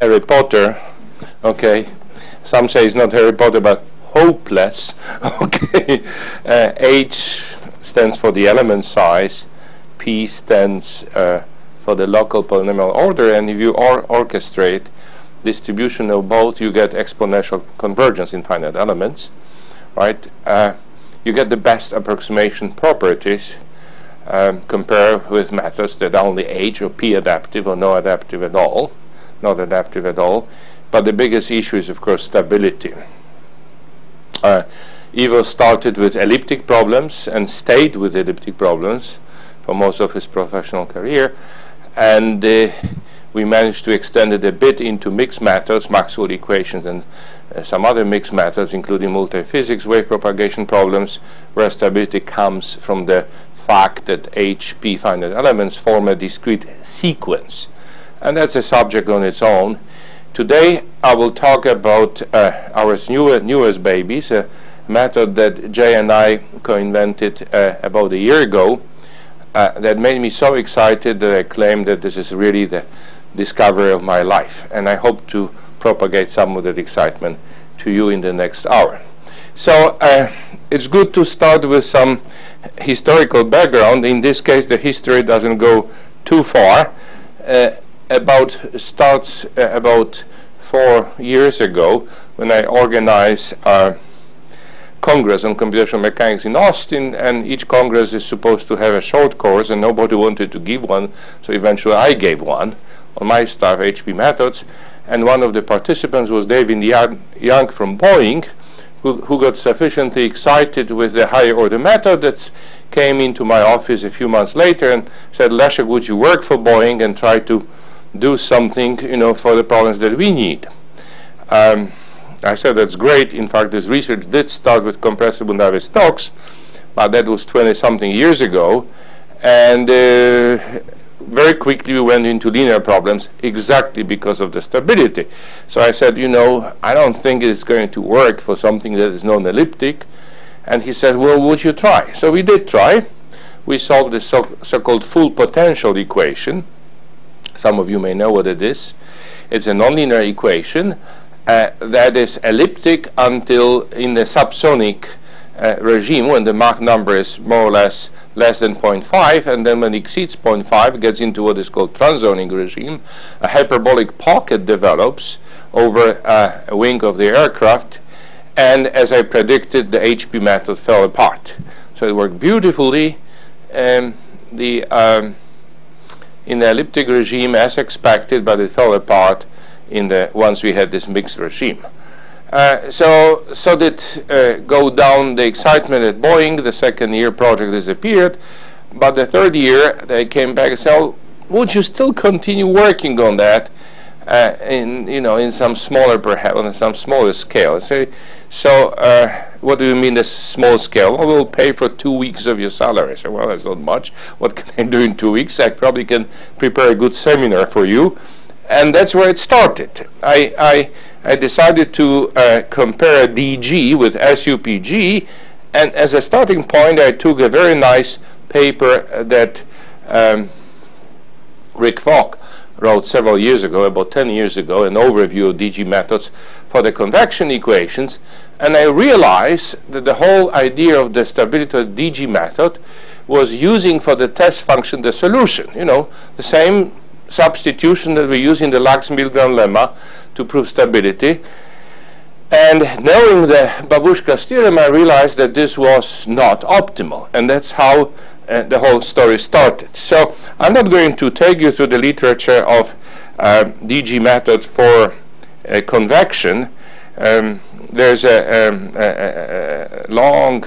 Harry Potter, okay. Some say it's not Harry Potter, but hopeless, okay. H stands for the element size, P stands for the local polynomial order, and if you orchestrate distribution of both, you get exponential convergence in finite elements, right? You get the best approximation properties compared with methods that are only H or P adaptive or no adaptive at all, not adaptive at all. But the biggest issue is, of course, stability. Ivo started with elliptic problems and stayed with elliptic problems for most of his professional career, and we managed to extend it a bit into mixed methods, Maxwell equations, and some other mixed methods, including multiphysics, wave propagation problems, where stability comes from the fact that HP finite elements form a discrete sequence. And that's a subject on its own. Today I will talk about our newest babies, a method that Jay and I co-invented about a year ago that made me so excited that I claim that this is really the discovery of my life, and I hope to propagate some of that excitement to you in the next hour. So it's good to start with some historical background. In this case, the history doesn't go too far. Starts about 4 years ago when I organized a Congress on computational mechanics in Austin, and each Congress is supposed to have a short course, and nobody wanted to give one, so eventually I gave one on my stuff, HP methods, and one of the participants was David Young from Boeing, who got sufficiently excited with the higher order method that came into my office a few months later and said, Leszek, would you work for Boeing and try to do something, you know, for the problems that we need? I said, that's great. In fact, this research did start with compressible Navier-Stokes, but that was 20-something years ago, and very quickly we went into linear problems exactly because of the stability. So I said, you know, I don't think it's going to work for something that is non-elliptic. And he said, well, would you try? So we did try. We solved the so-called full potential equation. Some of you may know what it is. It's a nonlinear equation that is elliptic until in the subsonic regime, when the Mach number is more or less than 0.5, and then when it exceeds 0.5, it gets into what is called transonic regime. A hyperbolic pocket develops over a wing of the aircraft, and as I predicted, the HP method fell apart. So it worked beautifully in the elliptic regime as expected, but it fell apart once we had this mixed regime. So did go down the excitement at Boeing. The second year project disappeared, but the third year they came back and said, oh, would you still continue working on that in some smaller, perhaps on some smaller scale? I say, so what do you mean the small scale? Well, we'll pay for 2 weeks of your salary. I said, well, that's not much. What can I do in 2 weeks? I probably can prepare a good seminar for you. And that's where it started. I decided to compare DG with SUPG, and as a starting point I took a very nice paper that Rick Falk wrote several years ago, about 10 years ago, an overview of DG methods for the convection equations, and I realized that the whole idea of the stability of the DG method was using for the test function the solution, you know, the same substitution that we use in the Lax-Milgram lemma to prove stability. And knowing the Babushka's theorem, I realized that this was not optimal, and that's how the whole story started. So I'm not going to take you through the literature of DG methods for convection. There's a long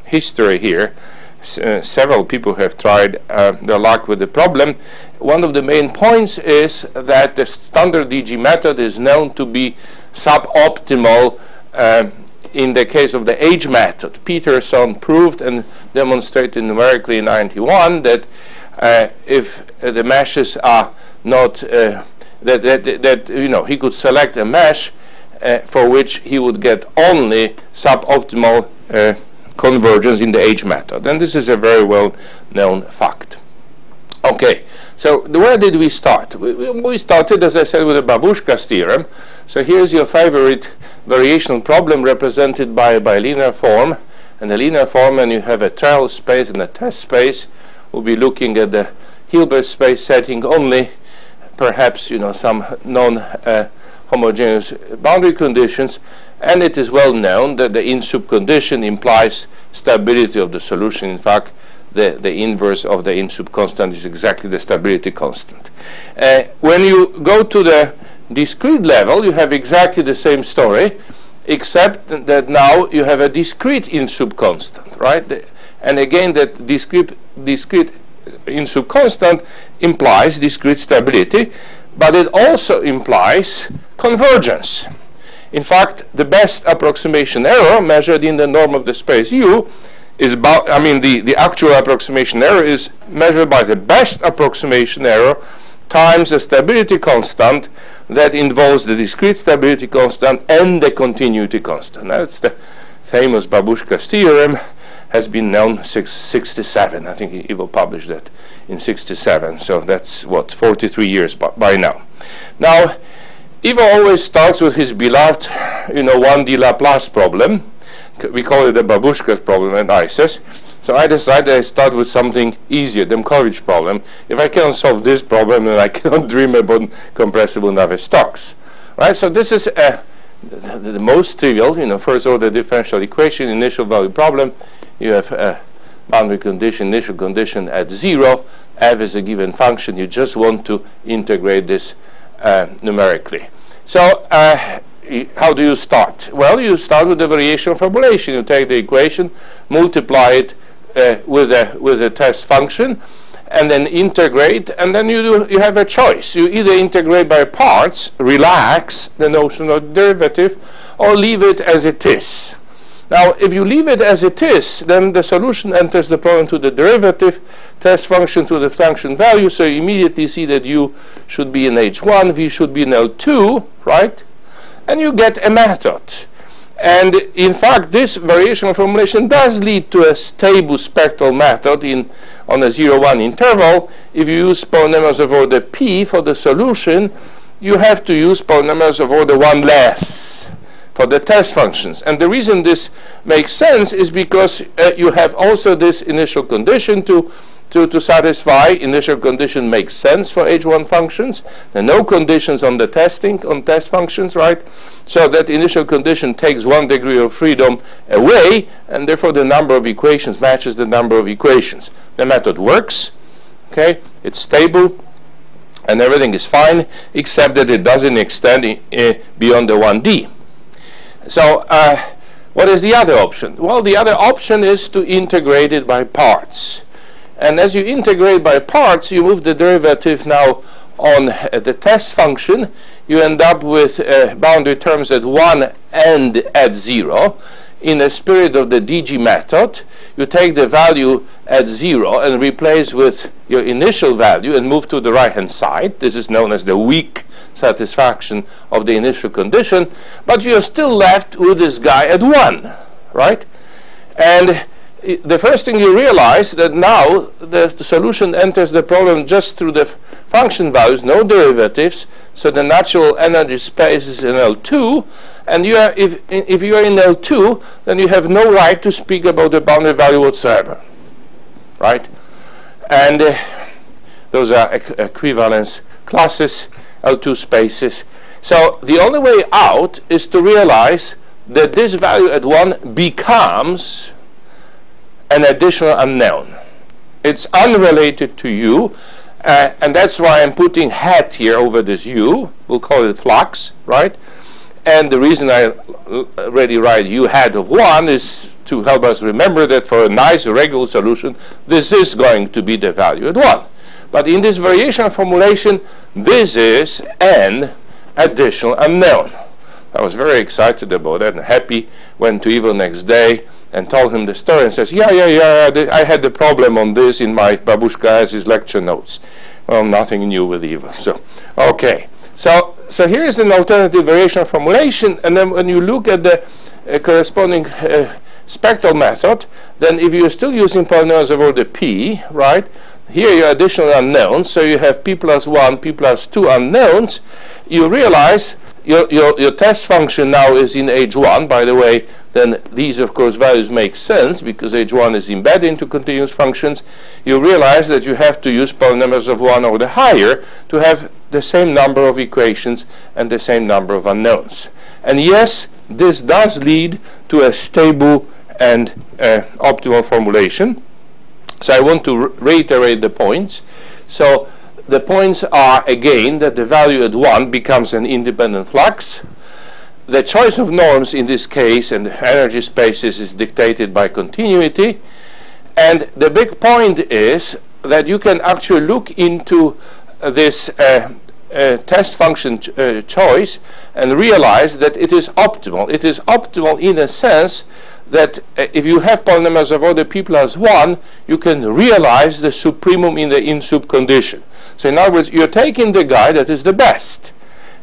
history here. Several people have tried their luck with the problem. One of the main points is that the standard DG method is known to be suboptimal in the case of the H method. Peterson proved and demonstrated numerically in 91 that if the meshes are not that you know, he could select a mesh for which he would get only suboptimal convergence in the H method, and this is a very well known fact. Okay, So where did we start? We started, as I said, with the Babushka's theorem. So here's your favorite variational problem represented by linear form. And the linear form, and you have a trial space and a test space. We'll be looking at the Hilbert space setting only, perhaps, you know, some non-homogeneous boundary conditions. And it is well known that the in-sup condition implies stability of the solution. In fact, the inverse of the in-sup constant is exactly the stability constant. When you go to the discrete level, you have exactly the same story, except that now you have a discrete in-sup constant, right? And again, that discrete in-sup constant implies discrete stability, but it also implies convergence. In fact, the best approximation error measured in the norm of the space U is about, I mean, the actual approximation error is measured by the best approximation error times the stability constant that involves the discrete stability constant and the continuity constant. That's the famous Babushka's theorem, has been known since 67. I think Ivo published that in 67. So that's what, 43 years by now. Now, Ivo always starts with his beloved, you know, 1D Laplace problem. We call it the Babushka's problem at ISIS. So I decided I start with something easier, Demkowicz problem. If I cannot solve this problem, then I cannot dream about compressible Navier-Stokes, right? So this is the most trivial, you know, first order differential equation, initial value problem. You have a boundary condition, initial condition at 0. F is a given function. You just want to integrate this numerically. So how do you start? Well, you start with the variation formulation. You take the equation, multiply it with a test function, and then integrate, and then you have a choice. You either integrate by parts, relax the notion of derivative, or leave it as it is. Now, if you leave it as it is, then the solution enters the problem to the derivative, test function to the function value, so you immediately see that U should be in H1, V should be in L2, right? And you get a method. And in fact, this variational formulation does lead to a stable spectral method on a 0-1 interval. If you use polynomials of order P for the solution, you have to use polynomials of order 1 less for the test functions. And the reason this makes sense is because you have also this initial condition to satisfy. Initial condition makes sense for H1 functions. There are no conditions on the test functions, right? So that initial condition takes 1 degree of freedom away, and therefore the number of equations matches the number of equations. The method works, okay? It's stable, and everything is fine, except that it doesn't extend beyond the 1D. So what is the other option? Well, the other option is to integrate it by parts. And as you integrate by parts, you move the derivative now on the test function. You end up with boundary terms at 1 and at 0. In the spirit of the DG method, you take the value at 0 and replace with your initial value and move to the right-hand side. This is known as the weak satisfaction of the initial condition. But you're still left with this guy at 1, right? And the first thing you realize that now the solution enters the problem just through the function values, no derivatives, so the natural energy space is in L2, and you are, if you are in L2, then you have no right to speak about the boundary value whatsoever, right? And those are equivalence classes, L2 spaces. So the only way out is to realize that this value at 1 becomes an additional unknown. It's unrelated to U, and that's why I'm putting hat here over this U. We'll call it flux, right? And the reason I already write U hat of 1 is to help us remember that for a nice regular solution, this is going to be the value at 1. But in this variation formulation, this is an additional unknown. I was very excited about that and happy. Went to Ivo next day and told him the story and says, yeah, I had the problem on this in my Babushka as his lecture notes. Well, nothing new with Ivo. So, okay. So here is an alternative variation formulation, and then when you look at the corresponding spectral method, then if you're still using polynomials of order P, right, here your additional unknowns, so you have p plus 1, p plus 2 unknowns, you realize your test function now is in h1. By the way, then these, of course, values make sense because h1 is embedded into continuous functions. You realize that you have to use polynomials of 1 or the higher to have the same number of equations and the same number of unknowns. And yes, this does lead to a stable and optimal formulation. So I want to reiterate the points. So the points are, again, that the value at 1 becomes an independent flux. The choice of norms in this case and energy spaces is dictated by continuity. And the big point is that you can actually look into this test function choice and realize that it is optimal. It is optimal in a sense that if you have polynomials of order p plus 1, you can realize the supremum in the in-sup condition. So in other words, you're taking the guy that is the best.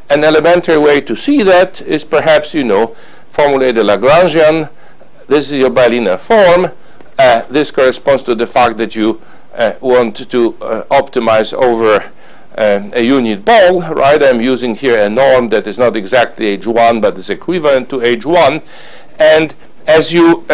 An elementary way to see that is perhaps, formulate the Lagrangian. This is your bilinear form. This corresponds to the fact that you want to optimize over a unit ball, right? I'm using here a norm that is not exactly h1, but is equivalent to h1. And as you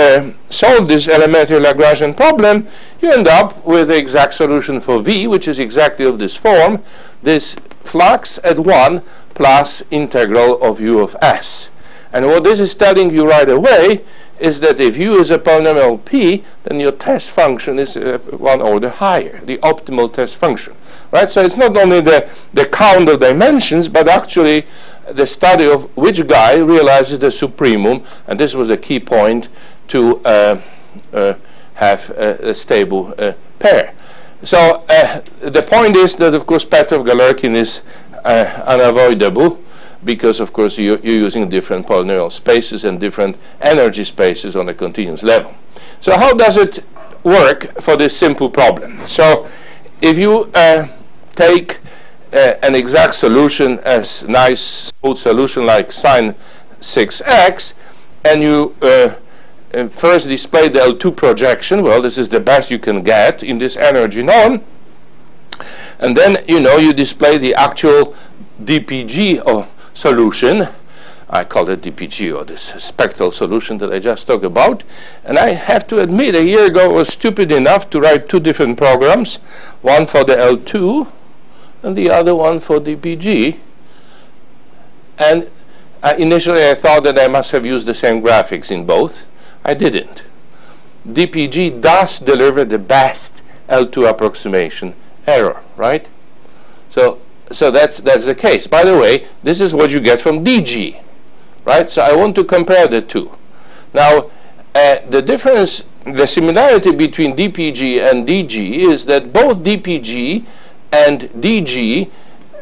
solve this elementary Lagrangian problem, you end up with the exact solution for V, which is exactly of this form, this flux at 1 plus integral of u of s. And what this is telling you right away is that if u is a polynomial p, then your test function is 1 order higher, the optimal test function. Right? So it's not only the count of dimensions, but actually the study of which guy realizes the supremum, and this was the key point to have a stable pair. So the point is that, of course, Petrov Galerkin is unavoidable because, of course, you're using different polynomial spaces and different energy spaces on a continuous level. So how does it work for this simple problem? So if you take an exact solution as nice smooth solution like sine 6x, and you first display the L2 projection, well, this is the best you can get in this energy norm, and then you display the actual DPG of solution. I call it DPG, or this spectral solution that I just talked about. And I have to admit, a year ago I was stupid enough to write two different programs, one for the L2 and the other one for DPG. And initially I thought that I must have used the same graphics in both. I didn't. DPG does deliver the best L2 approximation error, right? So that's the case. By the way, this is what you get from DG, right? So I want to compare the two. Now, the difference, the similarity between DPG and DG is that both DPG and DG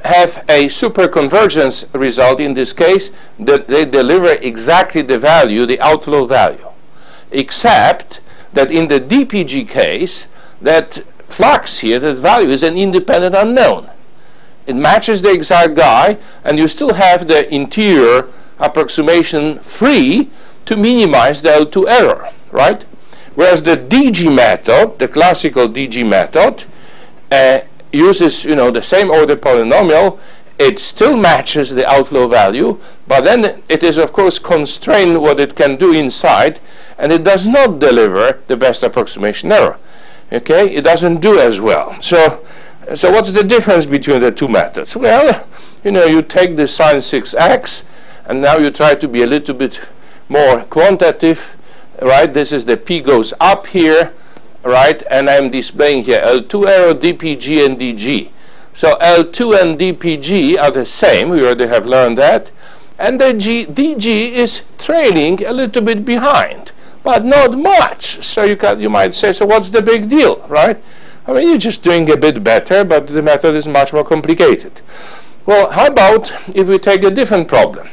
have a superconvergence result in this case, that they deliver exactly the value, the outflow value, except that in the DPG case, that flux here, that value is an independent unknown. It matches the exact guy, and you still have the interior approximation free to minimize the L2 error, right? Whereas the DG method, the classical DG method, uses the same order polynomial. It still matches the outflow value, but then it is of course constrained what it can do inside, and it does not deliver the best approximation error. Okay, it doesn't do as well. So what's the difference between the two methods? Well, you take the sine 6x, and now you try to be a little bit more quantitative, right? This is the p goes up here, right? And I'm displaying here L2 arrow, DPG, and DG. So L2 and DPG are the same. We already have learned that. And the DG is trailing a little bit behind, but not much. So you might say, so what's the big deal, right? I mean, you're just doing a bit better, but the method is much more complicated. Well, how about if we take a different problem?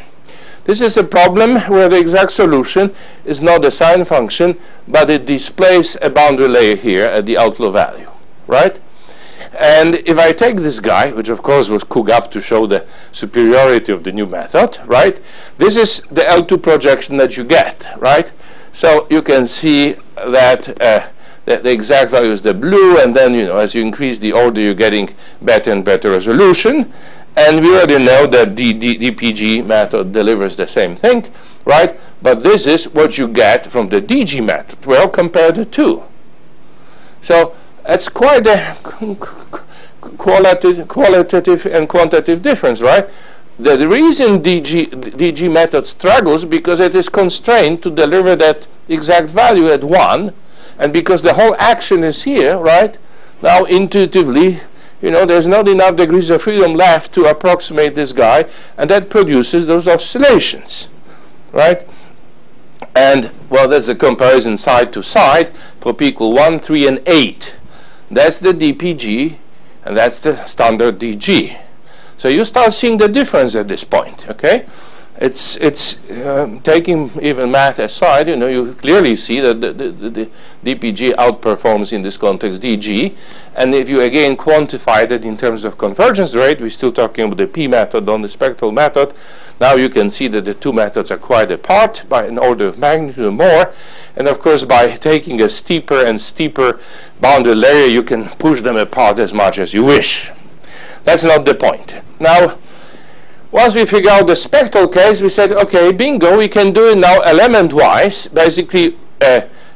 This is a problem where the exact solution is not a sine function, but it displays a boundary layer here at the outflow value, right? And if I take this guy, which of course was cooked up to show the superiority of the new method, right? This is the L2 projection that you get, right? So you can see that the exact value is the blue, and then, you know, as you increase the order, you're getting better and better resolution. And we already know that the DPG method delivers the same thing, right? But this is what you get from the DG method. Well, compare the two. So it's quite a qualitative and quantitative difference, right? The reason DG method struggles because it is constrained to deliver that exact value at 1, and because the whole action is here, right? Now, intuitively, you know, there's not enough degrees of freedom left to approximate this guy, and that produces those oscillations, right? And, well, there's a comparison side to side for p equal 1, 3, and 8. That's the DPG, and that's the standard DG. So you start seeing the difference at this point, okay? It's taking even math aside, you know, you clearly see that the DPG outperforms in this context DG. And if you again quantify that in terms of convergence rate, we're still talking about the P method on the spectral method. Now you can see that the two methods are quite apart by an order of magnitude or more. And of course, by taking a steeper and steeper boundary layer, you can push them apart as much as you wish. That's not the point. Now, once we figure out the spectral case, we said, okay, bingo, we can do it now element-wise. Basically,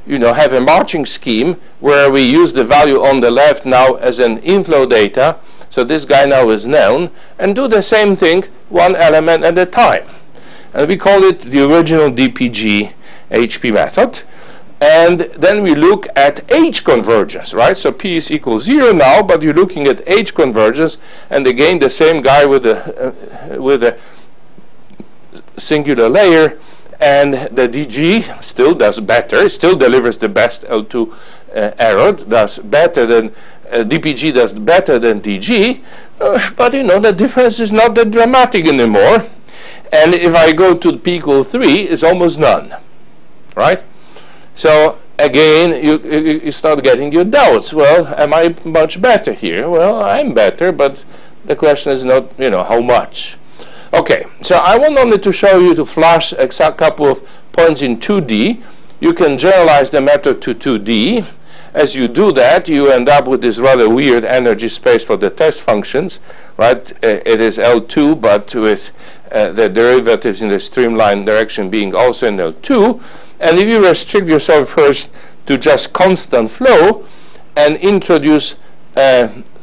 you know, have a marching scheme where we use the value on the left now as an inflow data. So this guy now is known, and do the same thing one element at a time. And we call it the original DPG HP method. And then we look at H convergence, right? So P is equal 0 now, but you're looking at H convergence, and again the same guy with a singular layer, and the DG still does better, still delivers the best L2 error, does better than DPG does better than DG, but you know the difference is not that dramatic anymore. And if I go to P equal 3, it's almost none, right? So again, you start getting your doubts. Well, am I much better here? Well, I'm better, but the question is not, you know, how much. Okay, so I want only to show you, to flash a couple of points in 2D. You can generalize the method to 2D. As you do that, you end up with this rather weird energy space for the test functions, right? It is L2, but with the derivatives in the streamline direction being also in L2. And if you restrict yourself first to just constant flow and introduce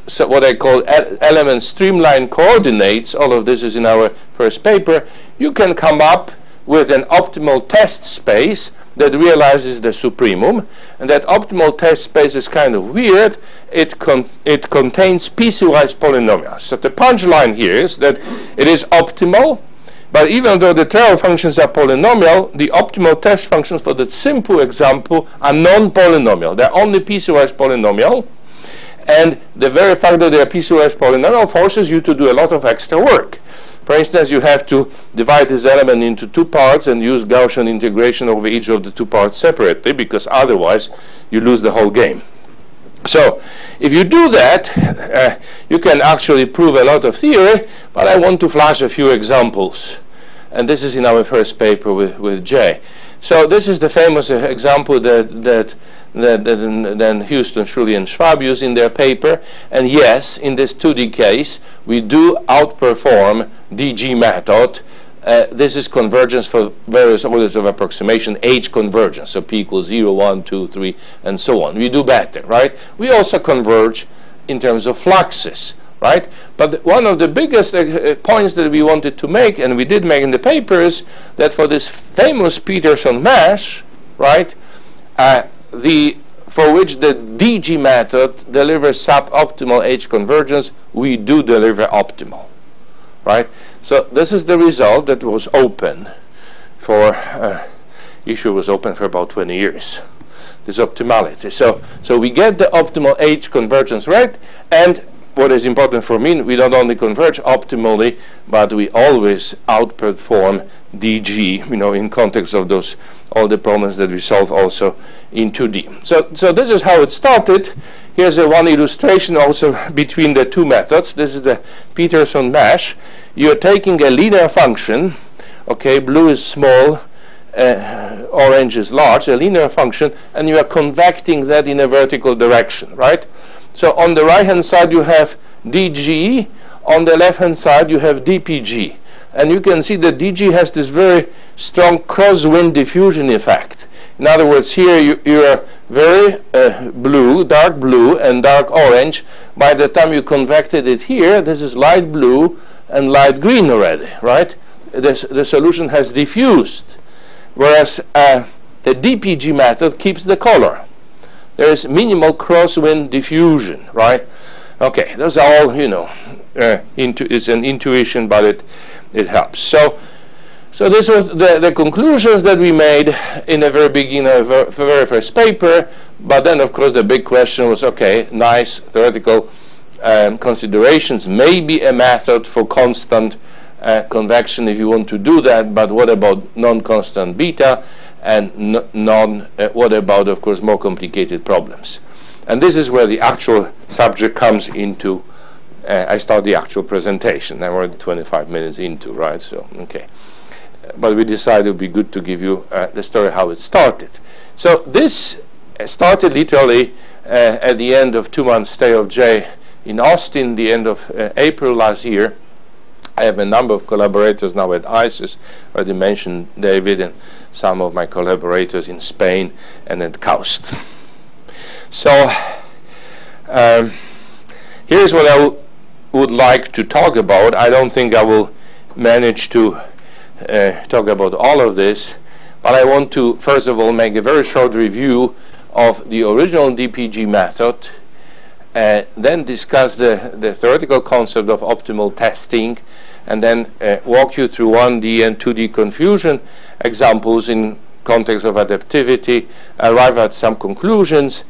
so what I call element streamline coordinates, all of this is in our first paper, you can come up with an optimal test space that realizes the supremum. And that optimal test space is kind of weird. It contains piecewise polynomials. So the punchline here is that it is optimal, but even though the Taylor functions are polynomial, the optimal test functions for the simple example are non-polynomial. They're only piecewise polynomial. And the very fact that they're piecewise polynomial forces you to do a lot of extra work. For instance, you have to divide this element into two parts and use Gaussian integration over each of the two parts separately, because otherwise you lose the whole game. So if you do that, you can actually prove a lot of theory, but I want to flash a few examples. And this is in our first paper with Jay. So this is the famous example that Houston, Schully, and Schwab use in their paper. And yes, in this 2D case, we do outperform DG method. This is convergence for various orders of approximation, H convergence, so P equals 0, 1, 2, 3, and so on. We do better, right? We also converge in terms of fluxes, right? But one of the biggest points that we wanted to make, and we did make in the paper, is that for this famous Peterson mesh, right, for which the DG method delivers suboptimal H convergence, we do deliver optimal, right? So this is the result that was open for, issue was open for about 20 years, this optimality. So we get the optimal H convergence rate, and what is important for me, we don't only converge optimally, but we always outperform DG, you know, in context of those, all the problems that we solve also in 2D. So this is how it started. Here's one illustration also between the two methods. This is the Peterson mesh. You're taking a linear function, okay, blue is small, orange is large, a linear function, and you are convecting that in a vertical direction, right? So on the right-hand side you have DG, on the left-hand side you have DPG. And you can see that DG has this very strong crosswind diffusion effect. In other words, here you are very blue, dark blue, and dark orange. By the time you convected it here, this is light blue and light green already, right? The solution has diffused. Whereas the DPG method keeps the color. There is minimal crosswind diffusion, right? Okay, those are all, you know, it's an intuition, but it helps. So this was the conclusions that we made in the very beginning of the very first paper. But then, of course, the big question was, okay, nice theoretical considerations, maybe a method for constant convection if you want to do that, but what about non-constant beta, and what about, of course, more complicated problems? And this is where the actual subject comes into. I start the actual presentation. I'm already 25 minutes into, right? So, okay. But we decided it would be good to give you the story how it started. So this started literally at the end of 2 months stay of Jay in Austin, the end of April last year. I have a number of collaborators now at ISIS. I already mentioned David and some of my collaborators in Spain and at KAUST. So here's what I would like to talk about. I don't think I will manage to talk about all of this, but I want to first of all make a very short review of the original DPG method, then discuss the theoretical concept of optimal testing, and then walk you through 1D and 2D confusion examples in context of adaptivity, arrive at some conclusions,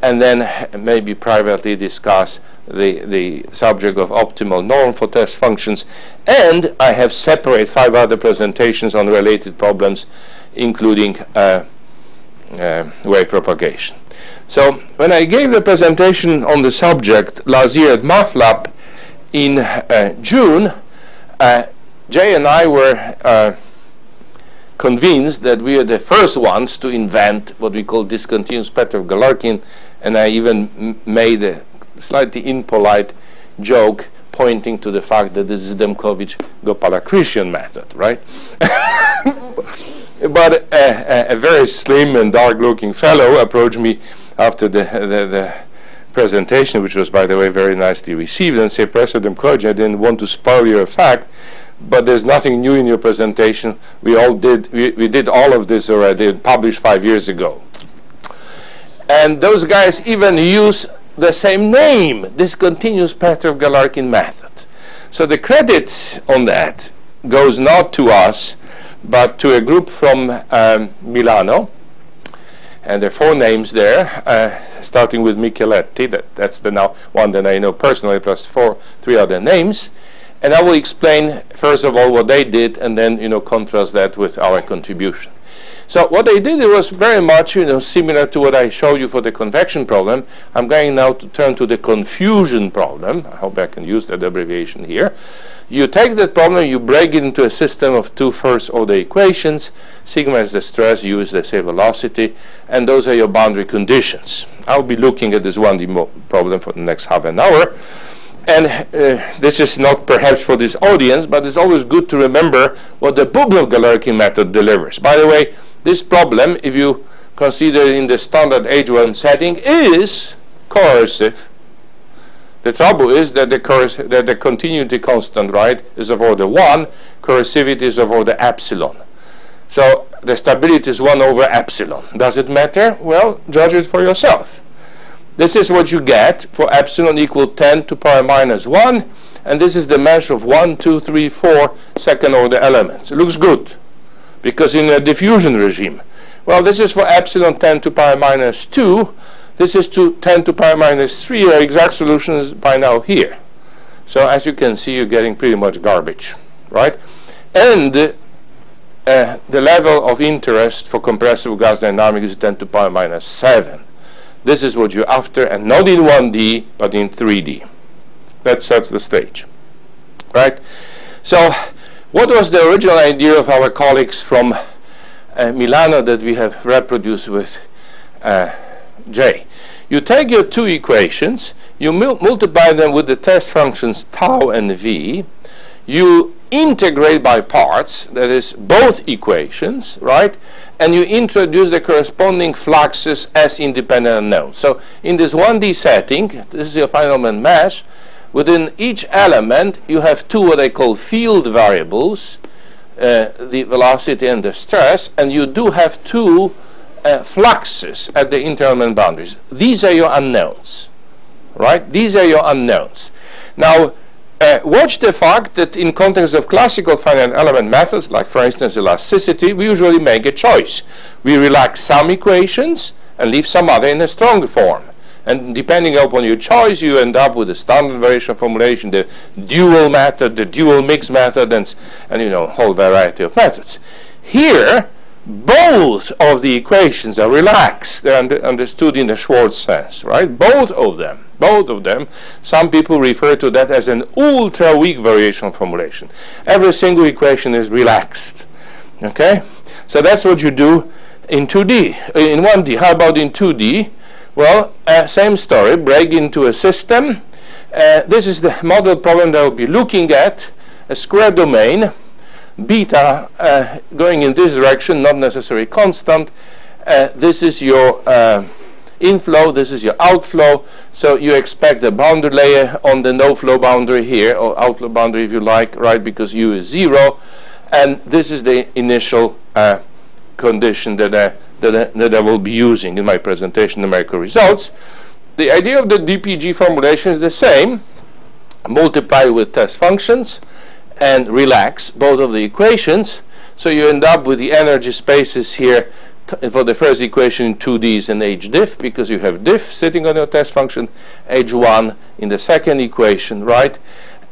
and then maybe privately discuss the subject of optimal norm for test functions. And I have separate 5 other presentations on related problems, including wave propagation. So when I gave the presentation on the subject last year at MATLAB in June, Jay and I were convinced that we are the first ones to invent what we call discontinuous Petrov Galerkin, and I even made a slightly impolite joke pointing to the fact that this is Demkowicz Gopalakrishnan method, right? But a very slim and dark-looking fellow approached me after the presentation, which was, by the way, very nicely received, and said, Professor Demkowicz, I didn't want to spoil your fact, but there's nothing new in your presentation. We did all of this already, published 5 years ago. And those guys even use the same name, Discontinuous Petrov Galerkin method. So the credit on that goes not to us, but to a group from Milano. And there are 4 names there, starting with Micheletti. That's the one that I know personally, plus 3 other names. And I will explain, first of all, what they did, and then, contrast that with our contribution. So what they did, it was very much, similar to what I showed you for the convection problem. I'm going now to turn to the confusion problem. I hope I can use that abbreviation here. You take that problem, you break it into a system of 2 first-order equations. Sigma is the stress, U is the say velocity, and those are your boundary conditions. I'll be looking at this 1D problem for the next half an hour. And this is not perhaps for this audience, but it's always good to remember what the Bubnov-Galerkin method delivers. By the way, this problem, if you consider it in the standard H1 setting, is coercive. The trouble is that the continuity constant, right, is of order 1, coercivity is of order epsilon. So the stability is 1 over epsilon. Does it matter? Well, judge it for yourself. This is what you get for epsilon equal 10 to the power minus 1, and this is the mesh of 1, 2, 3, 4 second order elements. It looks good, because in a diffusion regime. Well, this is for epsilon 10 to the power minus 2. This is to 10 to the power minus 3. Our exact solution is by now here. So as you can see, you're getting pretty much garbage, right? And the level of interest for compressible gas dynamics is 10 to the power minus 7. This is what you're after, and not in 1D, but in 3D. That sets the stage, right? So what was the original idea of our colleagues from Milano that we have reproduced with J. You take your two equations, you multiply them with the test functions tau and v, you integrate by parts, that is both equations, right? And you introduce the corresponding fluxes as independent unknowns. So in this 1D setting, this is your Feynman mesh, within each element you have two what I call field variables, the velocity and the stress, and you do have two fluxes at the interelement boundaries. These are your unknowns, right? These are your unknowns. Now, watch the fact that in context of classical finite element methods, like for instance elasticity, we usually make a choice. We relax some equations and leave some other in a strong form. And depending upon your choice, you end up with a standard variation formulation, the dual method, the dual mix method, and you know, a whole variety of methods. Here, both of the equations are relaxed. They're understood in the Schwartz sense, right? Both of them. Some people refer to that as an ultra-weak variation formulation. Every single equation is relaxed. Okay? So that's what you do in 2D, in 1D. How about in 2D? Well, same story. Break into a system. This is the model problem that we'll be looking at. A square domain. Beta going in this direction, not necessarily constant. This is your inflow, this is your outflow. So you expect a boundary layer on the no-flow boundary here, or outflow boundary if you like, right, because U is 0. And this is the initial condition that I will be using in my presentation, numerical results. The idea of the DPG formulation is the same. Multiply with test functions and relax both of the equations. So you end up with the energy spaces here for the first equation in 2D is an H-diff, because you have diff sitting on your test function, H1 in the second equation, right?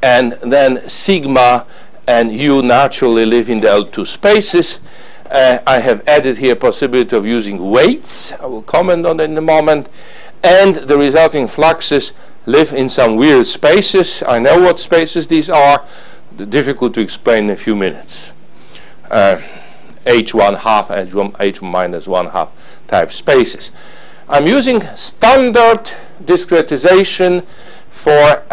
And then sigma and U naturally live in the L2 spaces. I have added here possibility of using weights. I will comment on that in a moment. And the resulting fluxes live in some weird spaces. I know what spaces these are. Difficult to explain in a few minutes. H1 half, H1 minus 1 half type spaces. I'm using standard discretization for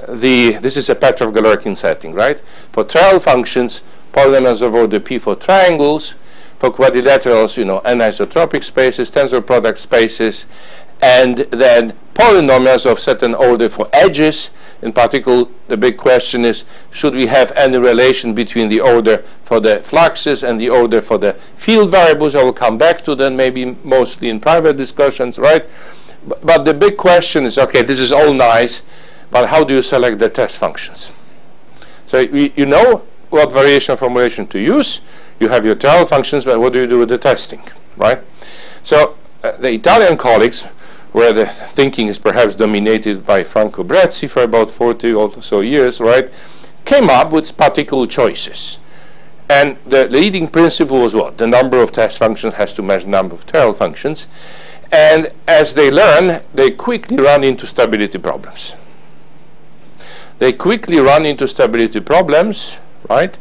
this is a Petrov Galerkin setting, right? For trial functions, polynomials of order P for triangles, for quadrilaterals, you know, anisotropic spaces, tensor product spaces, and then polynomials of certain order for edges. In particular, the big question is, should we have any relation between the order for the fluxes and the order for the field variables? I will come back to that, maybe mostly in private discussions, right? But the big question is, okay, this is all nice, but how do you select the test functions? So you know what variation formulation to use. You have your trial functions, but what do you do with the testing, right? So the Italian colleagues, where the thinking is perhaps dominated by Franco Brezzi for about 40 or so years, right, came up with particular choices. And the leading principle was what? The number of test functions has to match the number of trial functions. And as they learn, they quickly run into stability problems. Right?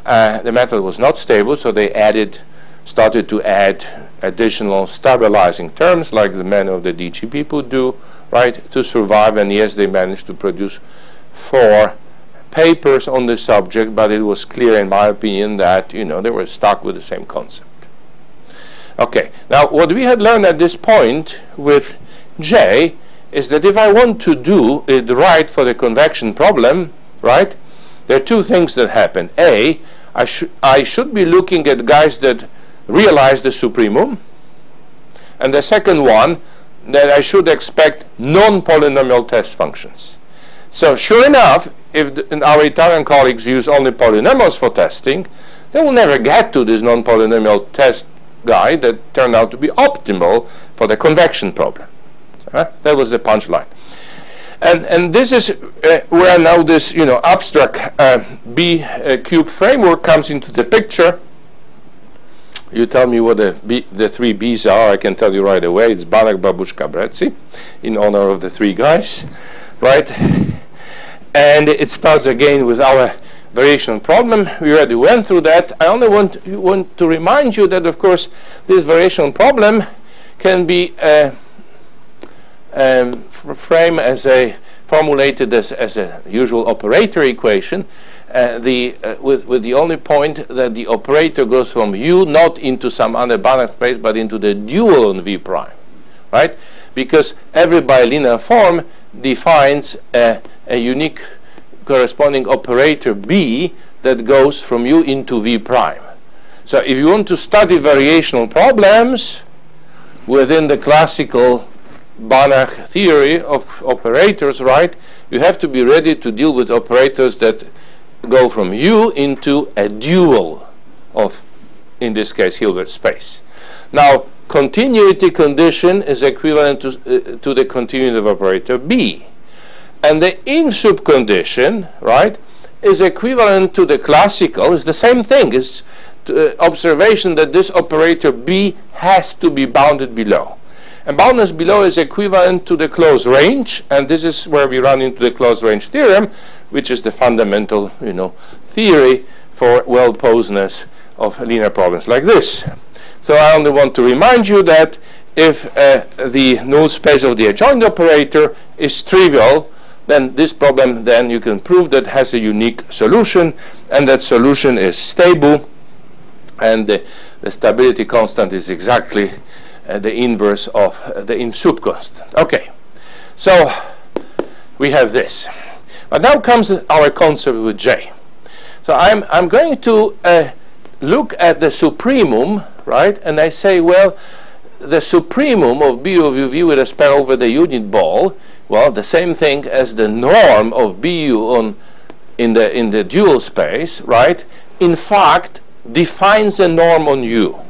The method was not stable, so they started to add additional stabilizing terms, like the many of the DG people do, right, to survive. And yes, they managed to produce 4 papers on the subject, but it was clear, in my opinion, that, you know, they were stuck with the same concept. Okay, now what we had learned at this point with J is that if I want to do it right for the convection problem, right, there are 2 things that happen. A, I should be looking at guys that realize the supremum, and the second one, that I should expect non-polynomial test functions. So sure enough, if our Italian colleagues use only polynomials for testing, they will never get to this non-polynomial test guy that turned out to be optimal for the convection problem. That was the punchline. And this is where now this, you know, abstract B cube framework comes into the picture. You tell me what the 3 B's are, I can tell you right away. It's Banach, Babushka, Brezzi, in honor of the 3 guys, right? And it starts again with our variational problem. We already went through that. I only want to remind you that, of course, this variational problem can be framed as formulated as a usual operator equation, with the only point that the operator goes from U not into some other Banach space but into the dual on V prime, right? Because every bilinear form defines a unique corresponding operator B that goes from U into V prime. So if you want to study variational problems within the classical Banach theory of operators, right, you have to be ready to deal with operators that go from U into a dual of, in this case, Hilbert space. Now, continuity condition is equivalent to the continuity of operator B. And the in-sup condition, right, is equivalent to the classical, is the same thing, is observation that this operator B has to be bounded below. And boundedness below is equivalent to the closed range, and this is where we run into the closed range theorem, which is the fundamental, theory for well-posedness of linear problems like this. So I only want to remind you that if the null space of the adjoint operator is trivial, then this problem, then you can prove that has a unique solution, and that solution is stable, and the stability constant is exactly the inverse of the in-sup constant. Okay, so we have this. But now comes our concept with J. So I'm going to look at the supremum, right? And I say, well, the supremum of BU of UV with a span over the unit ball, well, the same thing as the norm of BU in the dual space, right? In fact, defines a norm on U.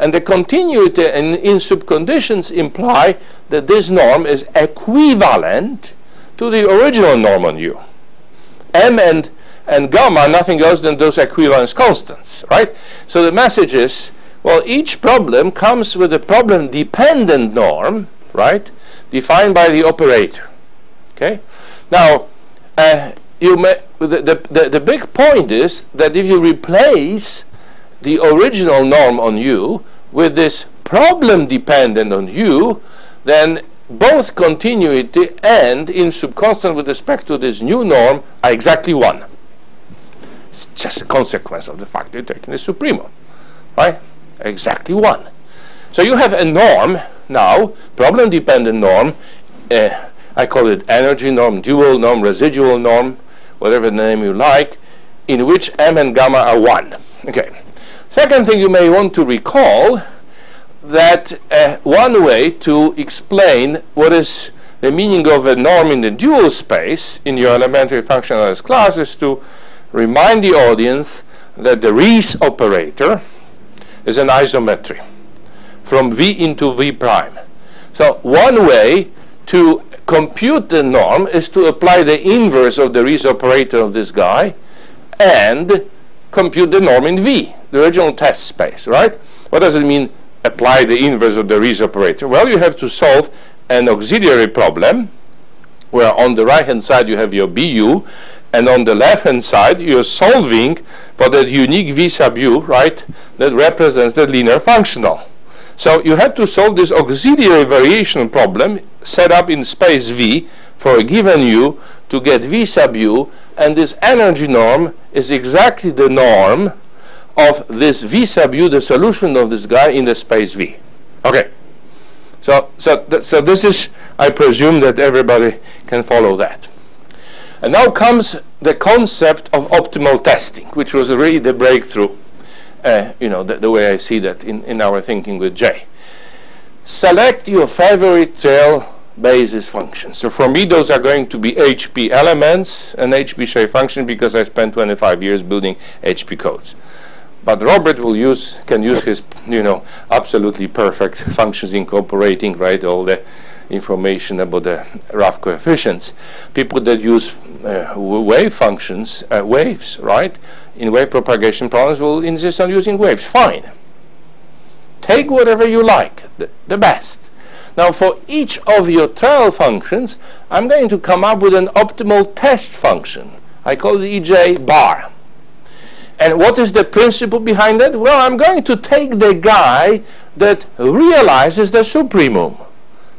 And the continuity and in-sup conditions imply that this norm is equivalent to the original norm on U. M and gamma, nothing else than those equivalence constants, right? So the message is, well, each problem comes with a problem-dependent norm, right, defined by the operator. Okay. Now, the big point is that if you replace the original norm on U with this problem dependent on U, then both continuity and in-sup constant with respect to this new norm are exactly 1. It's just a consequence of the fact that you're taking the supremum, right? Exactly 1. So you have a norm now, problem dependent norm, I call it energy norm, dual norm, residual norm, whatever name you like, in which M and gamma are 1. Okay. Second thing you may want to recall that one way to explain what is the meaning of a norm in the dual space in your elementary functional analysis class is to remind the audience that the Rees operator is an isometry from V into V prime. So one way to compute the norm is to apply the inverse of the Rees operator of this guy and compute the norm in V, the original test space, right? What does it mean, apply the inverse of the Rees operator? Well, you have to solve an auxiliary problem where on the right-hand side you have your BU, and on the left-hand side you're solving for that unique V sub U, right, that represents the linear functional. So you have to solve this auxiliary variation problem set up in space V for a given U to get V sub U, and this energy norm is exactly the norm of this V sub U, the solution of this guy in the space V. Okay. So this is, I presume that everybody can follow that. And now comes the concept of optimal testing, which was really the breakthrough, the way I see that in our thinking with J. Select your favorite tail basis functions. So for me, those are going to be HP elements and HP shape function because I spent 25 years building HP codes. But Robert can use his, absolutely perfect functions incorporating, right, all the information about the rough coefficients. People that use wave functions, waves, right, in wave propagation problems will insist on using waves. Fine. Take whatever you like, the best. Now, for each of your trial functions, I'm going to come up with an optimal test function. I call it EJ bar. And what is the principle behind that? Well, I'm going to take the guy that realizes the supremum.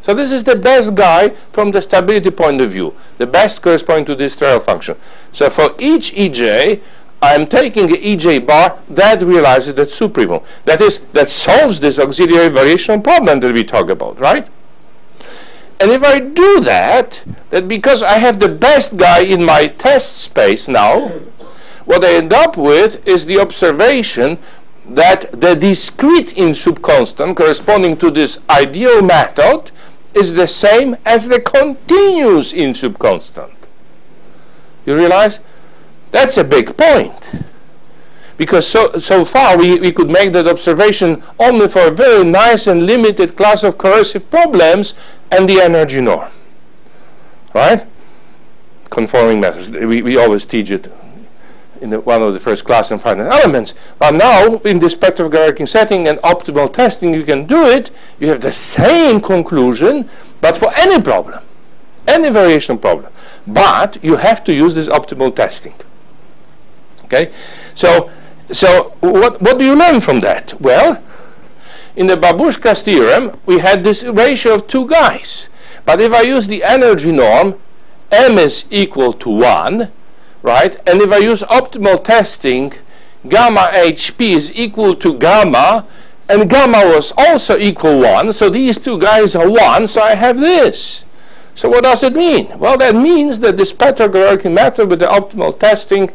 So this is the best guy from the stability point of view. The best corresponding to this trial function. So for each EJ, I'm taking an EJ bar that realizes that supremum. That is, that solves this auxiliary variational problem that we talk about, right? And if I do that, because I have the best guy in my test space now, what I end up with is the observation that the discrete in-sub constant corresponding to this ideal method is the same as the continuous in-sub constant. You realize? That's a big point. Because so far we could make that observation only for a very nice and limited class of coercive problems and the energy norm. Right? Conforming methods. We always teach it in one of the first class in finite elements. But now, in this Petrov-Galerkin setting and optimal testing, you can do it. You have the same conclusion, but for any problem, any variation problem. But you have to use this optimal testing. Okay? So what do you learn from that? Well, in the Babushka's theorem, we had this ratio of two guys. But if I use the energy norm, m is equal to 1, right? And if I use optimal testing, gamma HP is equal to gamma, and gamma was also equal 1, so these two guys are 1, so I have this. So what does it mean? Well, that means that this Petrov-Galerkin method with the optimal testing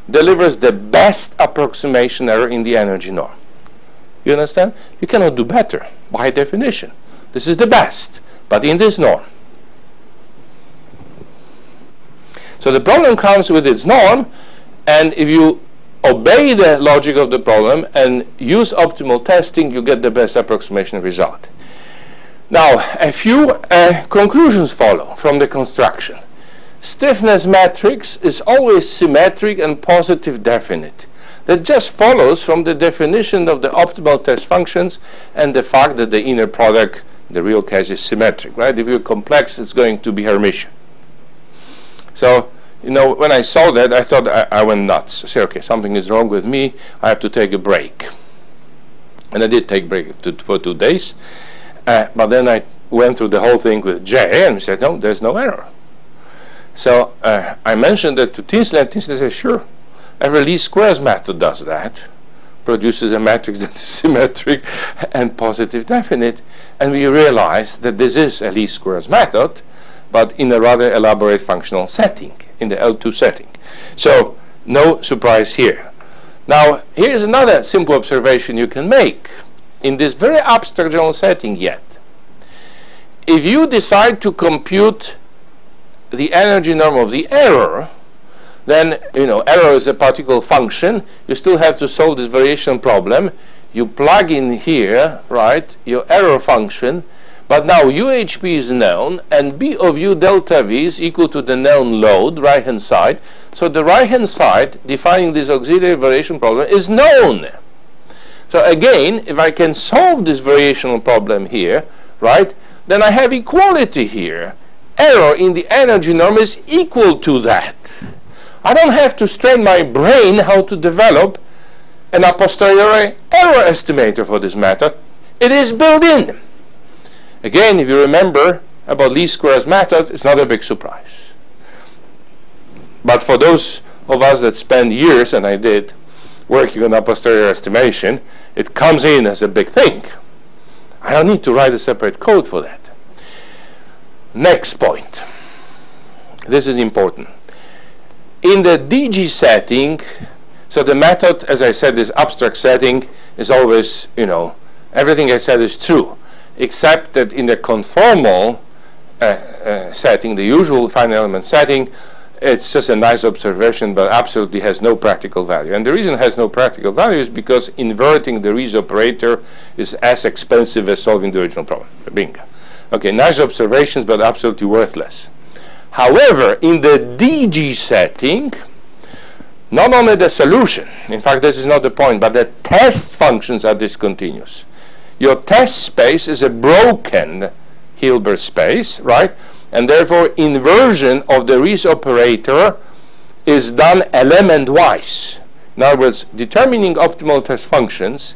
delivers the best approximation error in the energy norm. You understand? You cannot do better, by definition. This is the best, but in this norm. So the problem comes with its norm, and if you obey the logic of the problem and use optimal testing, you get the best approximation result. Now, a few conclusions follow from the construction. Stiffness matrix is always symmetric and positive definite. That just follows from the definition of the optimal test functions and the fact that the inner product, in the real case, is symmetric, right? If you're complex, it's going to be Hermitian. So, you know, when I saw that, I thought I went nuts. I said, okay, something is wrong with me. I have to take a break. And I did take a break for 2 days. But then I went through the whole thing with J and said, no, there's no error. So I mentioned that to Tinsley, and Tinsley said, sure, every least squares method does that, produces a matrix that is symmetric and positive definite, and we realized that this is a least squares method, but in a rather elaborate functional setting, in the L2 setting. So no surprise here. Now, here's another simple observation you can make in this very abstract general setting yet. If you decide to compute the energy norm of the error, then, you know, error is a particle function. You still have to solve this variation problem. You plug in here, right, your error function, but now UHP is known, and B of U delta V is equal to the known load, right-hand side. So the right-hand side, defining this auxiliary variation problem, is known. So again, if I can solve this variational problem here, right, then I have equality here. Error in the energy norm is equal to that. I don't have to strain my brain how to develop an a posteriori error estimator for this method. It is built in. Again, if you remember about least squares method, it's not a big surprise. But for those of us that spend years, and I did, working on a posteriori estimation, it comes in as a big thing. I don't need to write a separate code for that. Next point. This is important. In the DG setting, so the method, as I said, this abstract setting is always, you know, everything I said is true, except that in the conformal setting, the usual finite element setting, it's just a nice observation, but absolutely has no practical value. And the reason it has no practical value is because inverting the Riesz operator is as expensive as solving the original problem. Bingo. Okay, nice observations, but absolutely worthless. However, in the DG setting, not only the solution, in fact, this is not the point, but the test functions are discontinuous. Your test space is a broken Hilbert space, right? And therefore, inversion of the Riesz operator is done element-wise. In other words, determining optimal test functions,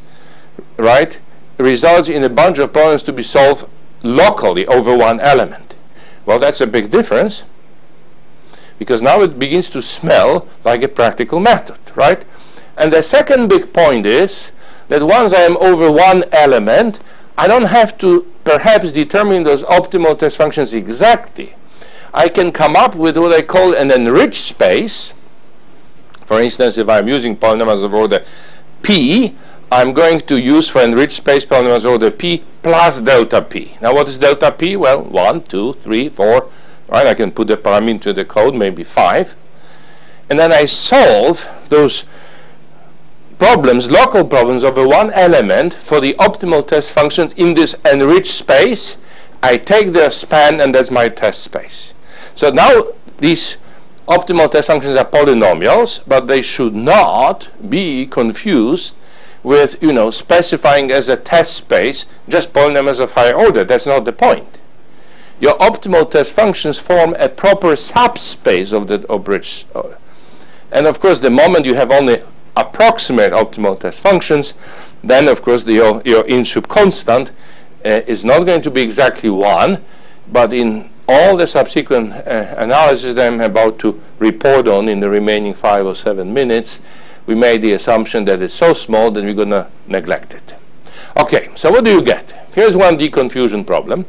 right, results in a bunch of problems to be solved locally over one element. Well, that's a big difference, because now it begins to smell like a practical method, right? And the second big point is that once I am over one element, I don't have to perhaps determine those optimal test functions exactly. I can come up with what I call an enriched space. For instance, if I'm using polynomials of order p, I'm going to use for enriched space polynomials of order p plus delta p. Now what is delta p? Well, 1, 2, 3, 4, right? I can put the parameter in the code, maybe 5. And then I solve those problems, local problems over one element for the optimal test functions in this enriched space. I take their span, and that's my test space. So now these optimal test functions are polynomials, but they should not be confused with, you know, specifying as a test space just polynomials of higher order. That's not the point. Your optimal test functions form a proper subspace of the abridged. And of course, the moment you have only approximate optimal test functions, then of course your in sub constant is not going to be exactly 1, but in all the subsequent analysis that I'm about to report on in the remaining 5 or 7 minutes, we made the assumption that it's so small that we're going to neglect it. Okay, so what do you get? Here's one deconfusion problem.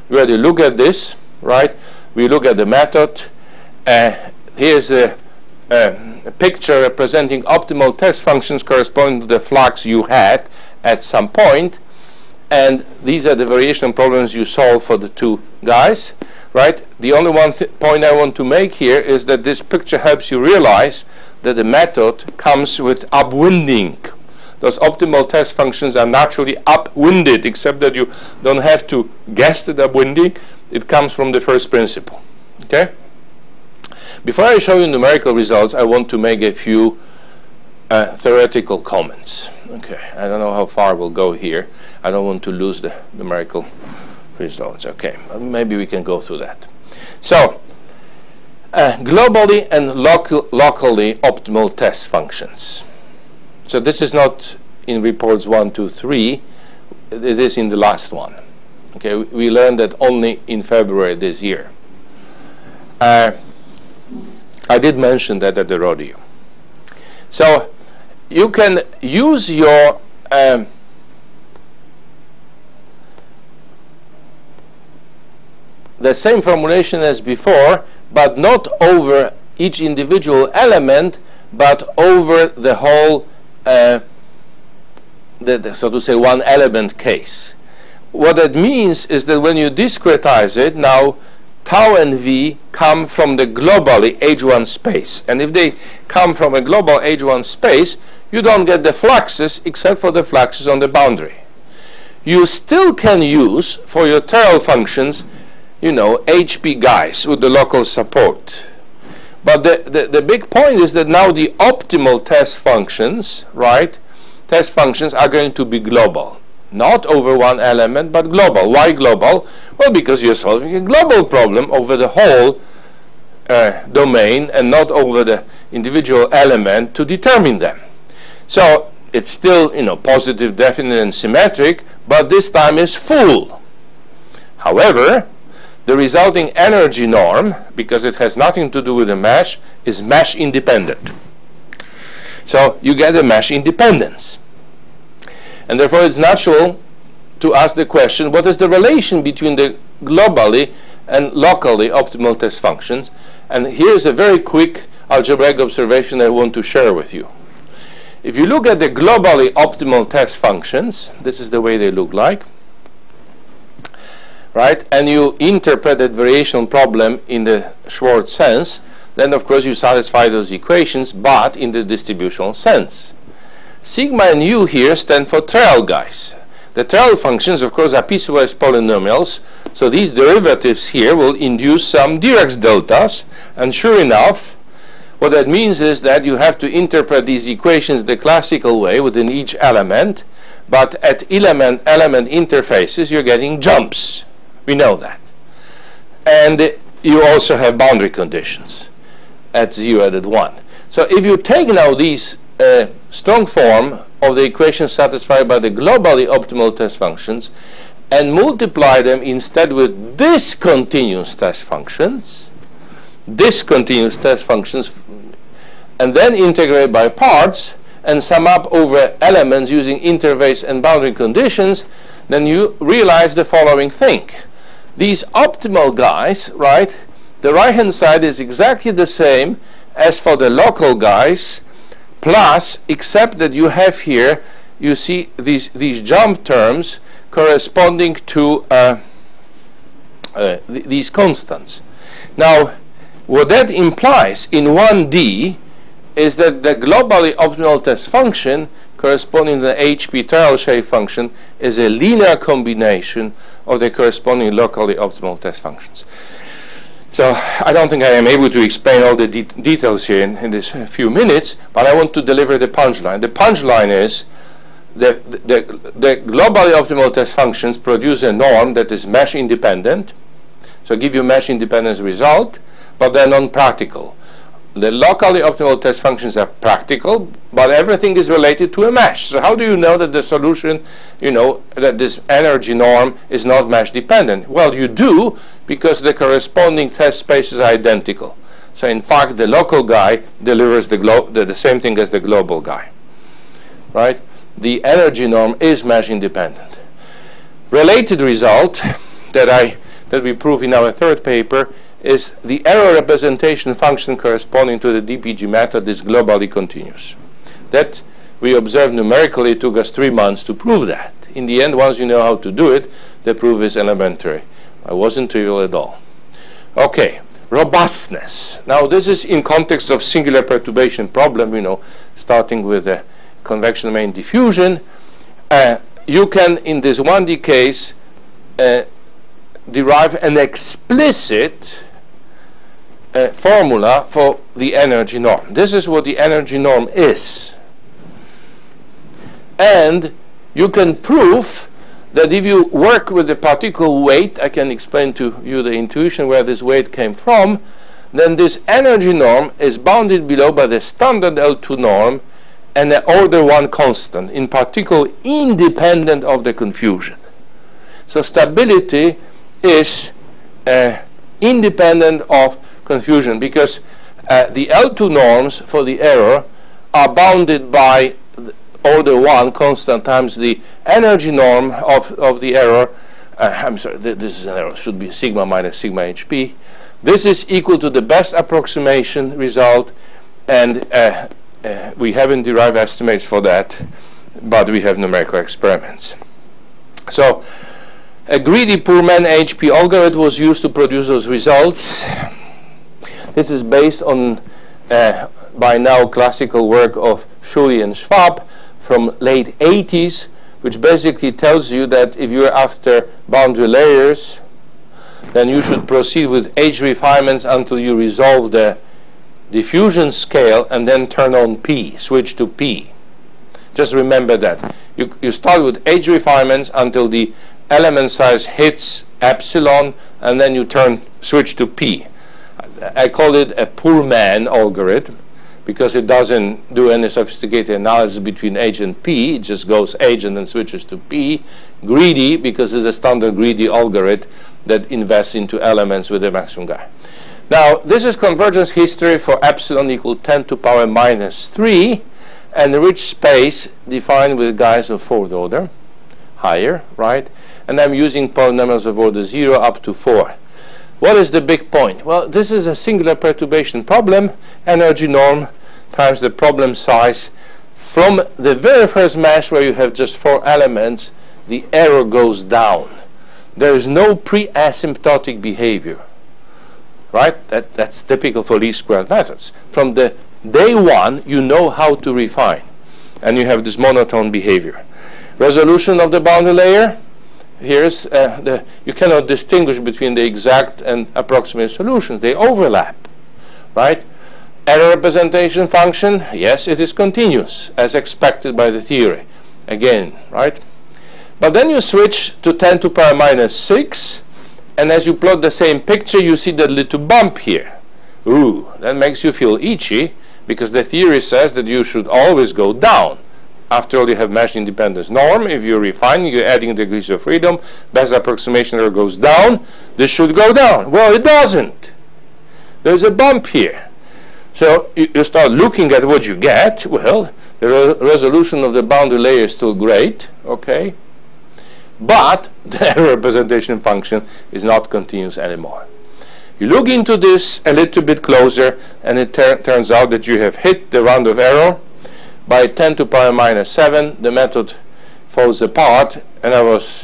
We already look at this, right? We look at the method. Here's a picture representing optimal test functions corresponding to the flux you had at some point, and these are the variation problems you solve for the two guys, right? The only point I want to make here is that this picture helps you realize that the method comes with upwinding. Those optimal test functions are naturally upwinded, except that you don't have to guess the upwinding. It comes from the first principle. Okay? Before I show you numerical results, I want to make a few theoretical comments. Okay, I don't know how far we'll go here. I don't want to lose the numerical results. Okay, maybe we can go through that. So, globally and locally optimal test functions. So this is not in reports 1, 2, 3. It is in the last one. Okay, we learned that only in February this year. I did mention that at the rodeo. So you can use your the same formulation as before, but not over each individual element, but over the whole, so to say, one element case. What that means is that when you discretize it, now tau and v come from the globally H1 space. And if they come from a global H1 space, you don't get the fluxes except for the fluxes on the boundary. You still can use for your Terrell functions, you know, HP guys with the local support. But the big point is that now the optimal test functions, right, test functions are going to be global. Not over one element, but global. Why global? Well, because you're solving a global problem over the whole domain and not over the individual element to determine them. So it's still, you know, positive, definite, and symmetric, but this time is full. However, the resulting energy norm, because it has nothing to do with the mesh, is mesh independent. So you get a mesh independence. And therefore it's natural to ask the question, what is the relation between the globally and locally optimal test functions? And here's a very quick algebraic observation I want to share with you. If you look at the globally optimal test functions, this is the way they look like, right? And you interpret that variation problem in the Schwartz sense, then of course you satisfy those equations, but in the distributional sense. Sigma and u here stand for Terrell guys. The Terrell functions, of course, are piecewise polynomials, so these derivatives here will induce some Dirac's deltas, and sure enough, what that means is that you have to interpret these equations the classical way within each element, but at element interfaces you're getting jumps. We know that. And you also have boundary conditions. at 0 and at 1. So if you take now these strong form of the equation satisfied by the globally optimal test functions and multiply them instead with discontinuous test functions, and then integrate by parts and sum up over elements using interface and boundary conditions, then you realize the following thing. These optimal guys, right, the right-hand side is exactly the same as for the local guys, plus, except that you have here, you see these jump terms corresponding to these constants. Now, what that implies in 1D is that the globally optimal test function corresponding to the HP trial shape function is a linear combination of the corresponding locally optimal test functions. So I don't think I am able to explain all the details here in this few minutes, but I want to deliver the punchline. The punchline is the globally optimal test functions produce a norm that is mesh independent, so give you mesh independence result, but they're non-practical. The locally optimal test functions are practical, but everything is related to a mesh. So how do you know that the solution, that this energy norm is not mesh dependent? Well, you do, because the corresponding test space is identical. So in fact, the local guy delivers the same thing as the global guy, right? The energy norm is mesh independent. Related result that we prove in our third paper is the error representation function corresponding to the DPG method is globally continuous. That we observed numerically. It took us 3 months to prove that. In the end, once you know how to do it, the proof is elementary. It wasn't trivial at all. Okay, robustness. Now this is in context of singular perturbation problem, starting with a convection domain diffusion. You can, in this 1D case, derive an explicit formula for the energy norm. This is what the energy norm is. And you can prove that if you work with the particle weight, I can explain to you the intuition where this weight came from, then this energy norm is bounded below by the standard L2 norm and the order 1 constant, in particular independent of the confusion. So stability is independent of confusion, because the L2 norms for the error are bounded by order 1 constant times the energy norm of the error. I'm sorry, this is an error, should be sigma minus sigma HP. This is equal to the best approximation result, and we haven't derived estimates for that, but we have numerical experiments. So a greedy poor man HP algorithm was used to produce those results. This is based on by now classical work of Schully and Schwab from late 80s, which basically tells you that if you're after boundary layers, then you should proceed with H refinements until you resolve the diffusion scale and then turn on P, switch to P. Just remember that. You start with H refinements until the element size hits epsilon, and then you switch to P. I call it a poor man algorithm because it doesn't do any sophisticated analysis between H and P. It just goes H and then switches to P. Greedy because it's a standard greedy algorithm that invests into elements with a maximum guy. Now, this is convergence history for epsilon equal 10 to power minus 3 and rich space defined with guys of 4th order, higher, right? And I'm using polynomials of order 0 up to 4. What is the big point? Well, this is a singular perturbation problem, energy norm times the problem size. From the very first mesh where you have just 4 elements, the error goes down. There is no pre-asymptotic behavior, right? That's typical for least squared methods. From the day 1, you know how to refine, and you have this monotone behavior. Resolution of the boundary layer. Here's you cannot distinguish between the exact and approximate solutions. They overlap, right? Error representation function, yes, it is continuous, as expected by the theory. Again, right? But then you switch to 10 to power minus 6, and as you plot the same picture, you see that little bump here, Ooh, that makes you feel itchy, because the theory says that you should always go down. After all, you have mesh independence norm. If you're refining, you're adding degrees of freedom. Best approximation error goes down. This should go down. Well, it doesn't. There's a bump here. So you start looking at what you get. Well, the resolution of the boundary layer is still great, okay? But the error representation function is not continuous anymore. You look into this a little bit closer, and it turns out that you have hit the round of error. By 10 to the power minus 7, the method falls apart, and I was,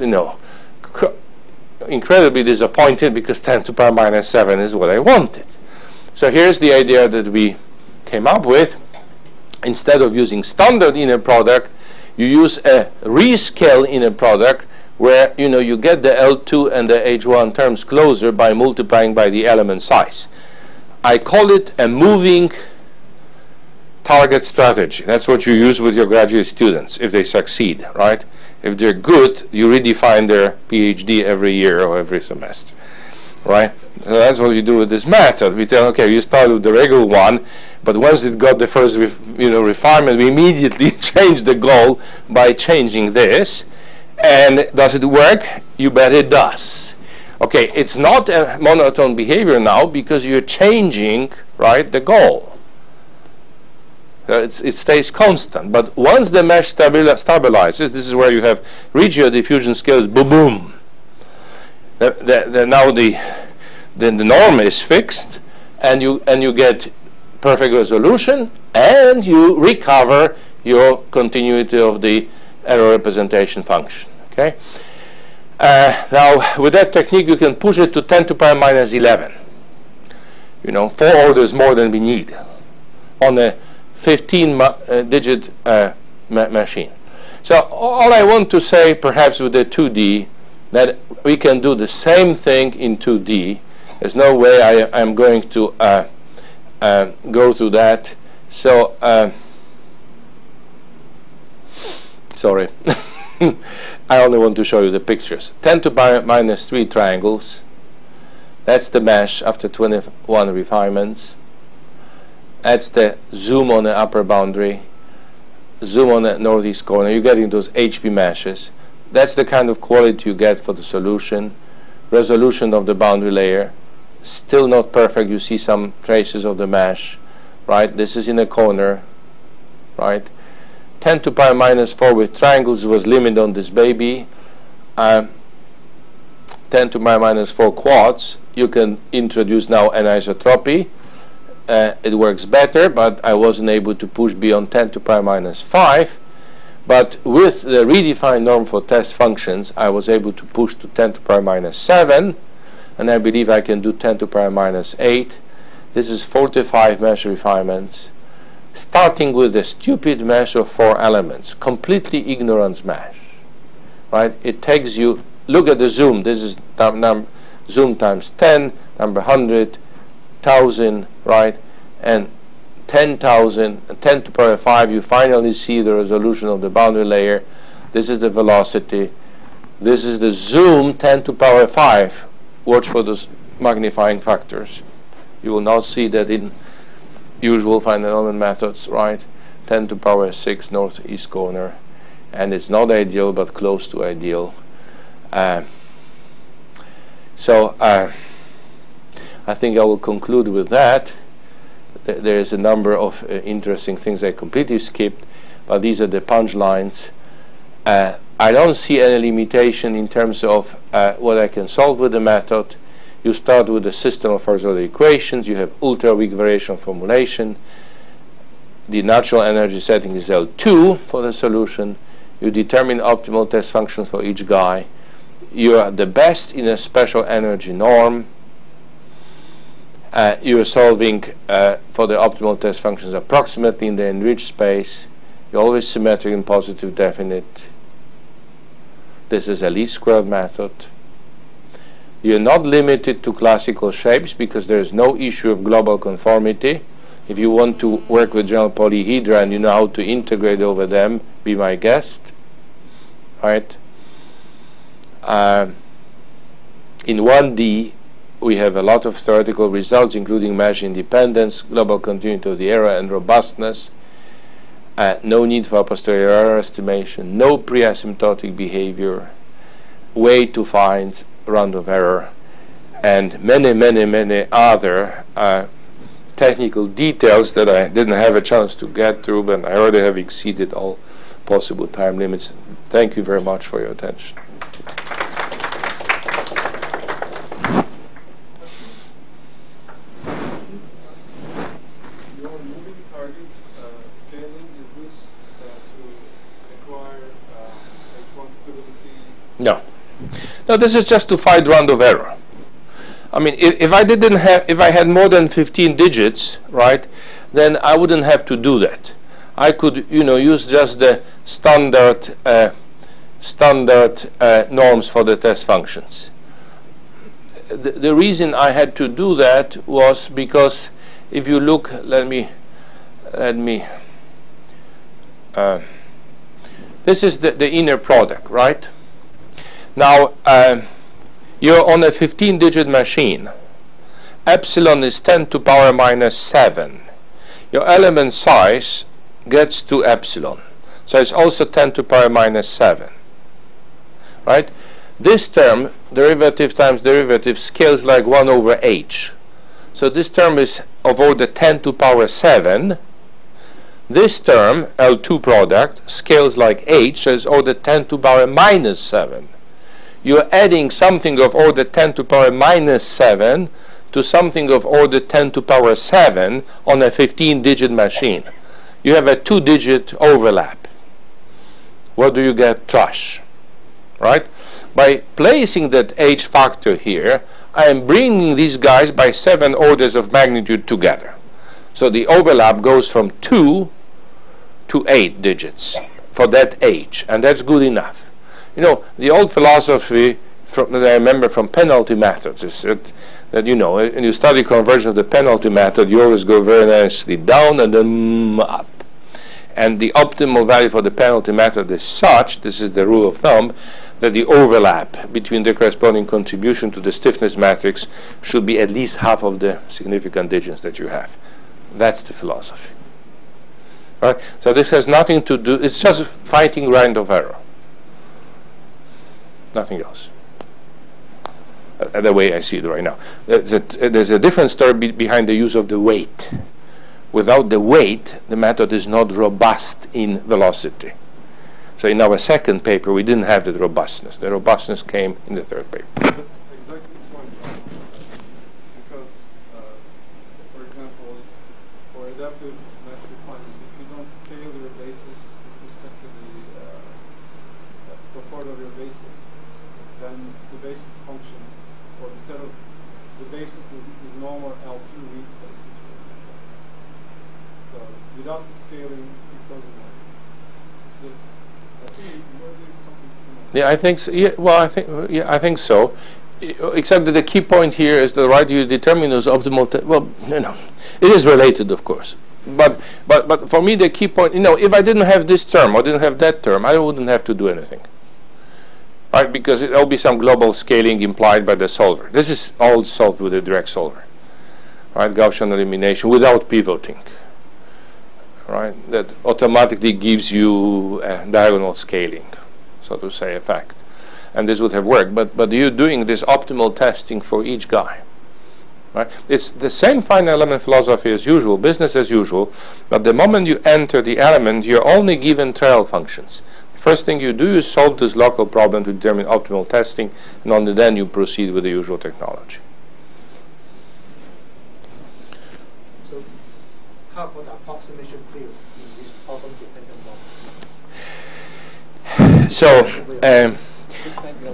incredibly disappointed, because 10 to the power minus 7 is what I wanted. So here's the idea that we came up with. Instead of using standard inner product, you use a rescale inner product, where you get the L2 and the H1 terms closer by multiplying by the element size. I call it a moving target strategy. That's what you use with your graduate students if they succeed, right? If they're good, you redefine their PhD every year or every semester, right? So that's what you do with this method. We tell, okay, you start with the regular one, but once it got the first refinement, we immediately change the goal by changing this. And does it work? You bet it does. Okay, it's not a monotone behavior now, because you're changing, right, the goal. It stays constant. But once the mesh stabilizes, this is where you have regio diffusion scales, boom, boom. Now the norm is fixed, and you get perfect resolution, and you recover your continuity of the error representation function. Okay. Now, with that technique, you can push it to 10 to the power minus 11. 4 orders more than we need on a 15-digit machine. So all I want to say, perhaps with the 2D, that we can do the same thing in 2D. There's no way I'm going to go through that. So, sorry. I only want to show you the pictures. 10 to the power minus 3 triangles. That's the mesh after 21 refinements. That's the zoom on the upper boundary, zoom on the northeast corner. You're getting those HP meshes. That's the kind of quality you get for the solution. Resolution of the boundary layer. Still not perfect. You see some traces of the mesh, right? This is in a corner, right? 10 to the power minus 4 with triangles was limit on this baby. 10 to the power minus 4 quads. You can introduce now anisotropy. It works better, but I wasn't able to push beyond 10 to the power minus 5. But with the redefined norm for test functions, I was able to push to 10 to the power minus 7, and I believe I can do 10 to the power minus 8. This is 45 mesh refinements, starting with a stupid mesh of 4 elements, completely ignorance mesh, right? It takes you, look at the zoom. This is zoom times 10, number 100, 1,000, right? And 10,000, 10 to the power 5, you finally see the resolution of the boundary layer. This is the velocity. This is the zoom, 10 to the power 5. Watch for those magnifying factors. You will not see that in usual finite element methods, right? 10 to the power 6 northeast corner. And it's not ideal, but close to ideal. So I think I will conclude with that. There is a number of interesting things I completely skipped, but these are the punchlines. I don't see any limitation in terms of what I can solve with the method. You start with a system of first-order equations. You have ultra-weak variation formulation. The natural energy setting is L2 for the solution. You determine optimal test functions for each guy. You are the best in a special energy norm. You are solving for the optimal test functions approximately in the enriched space. You're always symmetric and positive definite. This is a least squared method. You're not limited to classical shapes because there is no issue of global conformity. If you want to work with general polyhedra and you know how to integrate over them, be my guest. Right? In 1D, we have a lot of theoretical results, including mesh independence, global continuity of the error, and robustness. No need for posterior error estimation, no pre-asymptotic behavior, way to find round of error, and many other technical details that I didn't have a chance to get through, but I already have exceeded all possible time limits. Thank you very much for your attention. Your moving target scaling, is this to acquire H1 stability? No. No, this is just to find round of error. I mean, if I had more than 15 digits, right, then I wouldn't have to do that. I could, use just the standard norms for the test functions. The reason I had to do that was because if you look, this is the inner product, right? Now, you're on a 15-digit machine. Epsilon is 10 to power minus 7. Your element size gets to epsilon. So it's also 10 to power minus 7. Right? This term, derivative times derivative, scales like 1 over h. So this term is of order 10 to power 7. This term, L2 product, scales like h, so it's order 10 to power minus 7. You're adding something of order 10 to power minus 7 to something of order 10 to power 7 on a 15-digit machine. You have a 2-digit overlap. What do you get? Trash. Right? By placing that h factor here, I am bringing these guys by 7 orders of magnitude together. So the overlap goes from 2 to 8 digits for that h, and that's good enough. The old philosophy that I remember from penalty methods is that when you study conversion of the penalty method, you always go very nicely down and then up. And the optimal value for the penalty method is such, this is the rule of thumb, that the overlap between the corresponding contribution to the stiffness matrix should be at least half of the significant digits that you have. That's the philosophy. Right? So this has nothing to do, it's just fighting round of error. Nothing else. The way I see it right now. There's a different story behind the use of the weight. Without the weight, the method is not robust in velocity. So in our second paper, we didn't have that robustness. The robustness came in the third paper. That's exactly the point. Because, for example, for adaptive mesh refinement, if you don't scale your basis with respect to the support of your basis, then the basis functions, or instead of the basis is normal L2 Reed's basis, for example. So without the scaling, it doesn't work. I think you're doing something similar. Yeah, I think so. Yeah, well, I think so. Except that the key point here is that right, you determine those optimal. Well, it is related, of course. But for me, the key point, if I didn't have this term or didn't have that term, I wouldn't have to do anything. Right, because it will be some global scaling implied by the solver. This is all solved with a direct solver. Right, Gaussian elimination without pivoting. Right, that automatically gives you a diagonal scaling, so to say, effect. And this would have worked, but you're doing this optimal testing for each guy. Right? It's the same finite element philosophy as usual, business as usual, but the moment you enter the element, you're only given trial functions. First thing you do is solve this local problem to determine optimal testing, and only then you proceed with the usual technology. So how about the approximation field in this problem-dependent model? So,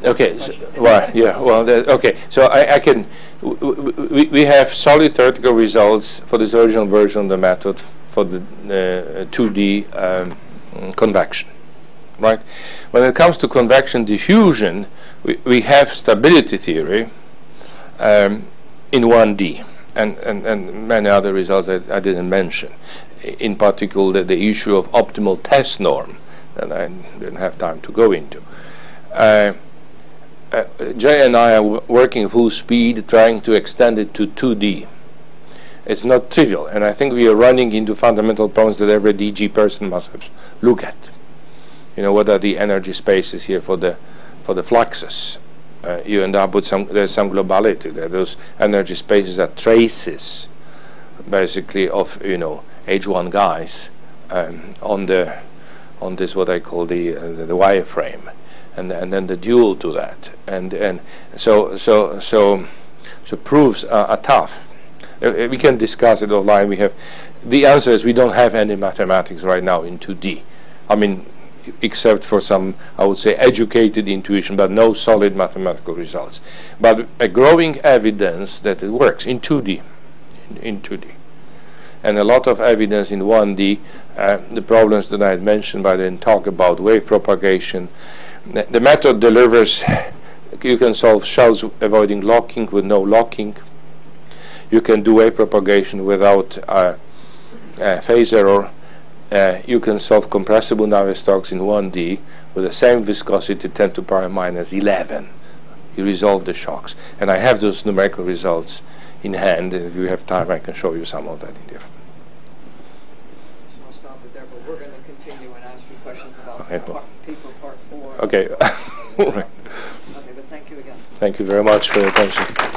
okay, okay. So I can. We have solid theoretical results for this original version of the method for the 2D convection. Right? When it comes to convection diffusion, we have stability theory in 1D and many other results that I didn't mention. In particular, the issue of optimal test norm that I didn't have time to go into. Jay and I are working full speed trying to extend it to 2D. It's not trivial, and I think we are running into fundamental problems that every DG person must have look at. You know, what are the energy spaces here for the fluxes? You end up with there's some globality there. Those energy spaces are traces, basically, of, you know, H1 guys on this what I call the wireframe, and then the dual to that, and so proofs are tough. We can discuss it offline. We have the answer is we don't have any mathematics right now in 2D. I mean, except for some, I would say, educated intuition, but no solid mathematical results. But a growing evidence that it works in 2D, in 2D. And a lot of evidence in 1D, the problems that I had mentioned, but I didn't talk about, wave propagation. The method delivers, you can solve shells avoiding locking with no locking. You can do wave propagation without phase error. You can solve compressible Navier-Stokes in 1D with the same viscosity, 10 to the power minus 11. You resolve the shocks. And I have those numerical results in hand. If you have time, I can show you some of that in different. So I'll stop it there, but we're going to continue and ask you questions about paper part 4. Okay. Okay, but thank you again. Thank you very much for your attention.